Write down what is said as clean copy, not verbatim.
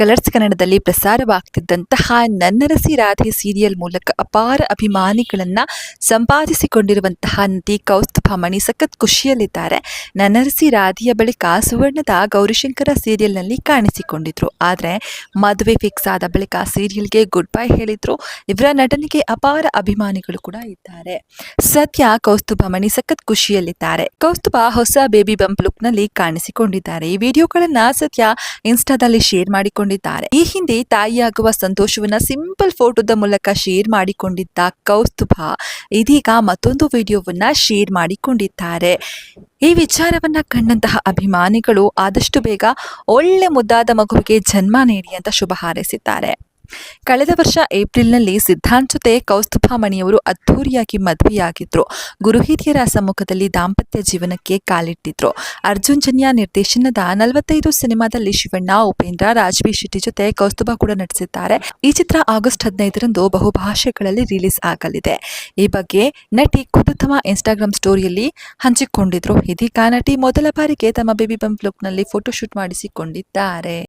Colours ಕನ್ನಡದಲ್ಲಿ ಪ್ರಸಾರವಾಗ್ತಿದ್ದಂತಹ ನನ್ನರಸಿ Radhe serial ಮೂಲಕ ಅಪಾರ ಅಭಿಮಾನಿಗಳನ್ನ ಸಂಪಾದಿಸಿಕೊಂಡಿರುವಂತಹ ನಟಿ ಕೌಸ್ತುಭ ಮಣಿ ಸಖತ್ ಖುಷಿಯಲ್ಲಿದ್ದಾರೆ. ನನ್ನರಸಿ ರಾಧೆಯ ಬಳಿಕ ಸುವರ್ಣದ ಗೌರಿಶಂಕರ ಸೀರಿಯಲ್ನಲ್ಲಿ ಕಾಣಿಸಿಕೊಂಡಿದ್ರು. ಆದರೆ ಮದುವೆ ಫಿಕ್ಸ್ ಆದ ಬಳಿಕ ಸೀರಿಯಲ್ಗೆ ಗುಡ್ ಬೈ ಹೇಳಿದ್ರು. ಇವರ ನಟನೆಗೆ ಅಪಾರ ಅಭಿಮಾನಿಗಳು ಕೂಡ ಇದ್ದಾರೆ. ಸದ್ಯ ಕೌಸ್ತುಭ ಮಣಿ ಸಖತ್ ಖುಷಿಯಲ್ಲಿದ್ದಾರೆ. ಕೌಸ್ತುಭ ಹೊಸ ಬೇಬಿ ಬಂಪ್ ಲುಕ್ ನಲ್ಲಿ ಕಾಣಿಸಿಕೊಂಡಿದ್ದಾರೆ. ಈ ವಿಡಿಯೋಗಳನ್ನ ಸದ್ಯ ಇನ್ಸ್ಟಾದಲ್ಲಿ ಶೇರ್ ಮಾಡಿಕೊಂಡಿದ್ದಾರೆ. ಈ ಹಿಂದೆ ತಾಯಿಯಾಗುವ ಸಂತೋಷವನ್ನ ಸಿಂಪಲ್ ಫೋಟೋದ ಮೂಲಕ ಶೇರ್ ಮಾಡಿಕೊಂಡಿದ್ದ ಕೌಸ್ತುಭ ಇದೀಗ ಮತ್ತೊಂದು ವಿಡಿಯೋವನ್ನ ಶೇರ್ ಮಾಡಿಕೊಂಡಿದ್ದಾರೆ. ಈ ವಿಚಾರವನ್ನ ಕಂಡಂತಹ ಅಭಿಮಾನಿಗಳು ಆದಷ್ಟು ಬೇಗ ಒಳ್ಳೆ ಮುದ್ದಾದ ಮಗುವಿಗೆ ಜನ್ಮ ನೀಡಿ ಅಂತ ಶುಭ ಹಾರೈಸಿದ್ದಾರೆ. ಕಳೆದ ವರ್ಷ ಏಪ್ರಿಲ್ನಲ್ಲಿ ಸಿದ್ಧಾಂತ್ ಜೊತೆ ಕೌಸ್ತುಭ ಮಣಿಯವರು ಅದ್ಧೂರಿಯಾಗಿ ಮದುವೆಯಾಗಿದ್ರು. ಗುರುಹಿರಿಯರ ಸಮ್ಮುಖದಲ್ಲಿ ದಾಂಪತ್ಯ ಜೀವನಕ್ಕೆ ಕಾಲಿಟ್ಟಿದ್ರು. ಅರ್ಜುನ್ ಜನ್ಯ ನಿರ್ದೇಶನದ 45 ಸಿನಿಮಾದಲ್ಲಿ ಶಿವಣ್ಣ, ಉಪೇಂದ್ರ, ರಾಜ್ಬಿ ಶೆಟ್ಟಿ ಜೊತೆ ಕೌಸ್ತುಭ ಕೂಡ ನಟಿಸಿದ್ದಾರೆ. ಈ ಚಿತ್ರ ಆಗಸ್ಟ್ 15ರಂದು ಬಹುಭಾಷೆಗಳಲ್ಲಿ ರಿಲೀಸ್ ಆಗಲಿದೆ. ಈ ಬಗ್ಗೆ ನಟಿ ಖುದ್ದು ತಮ್ಮ ಇನ್ಸ್ಟಾಗ್ರಾಮ್ ಸ್ಟೋರಿಯಲ್ಲಿ ಹಂಚಿಕೊಂಡಿದ್ರು. ಇದೀಗ ನಟಿ ಮೊದಲ ಬಾರಿಗೆ ತಮ್ಮ ಬೇಬಿ ಬಂಪ್ ಲುಕ್ ನಲ್ಲಿ ಫೋಟೋಶೂಟ್ ಮಾಡಿಸಿಕೊಂಡಿದ್ದಾರೆ.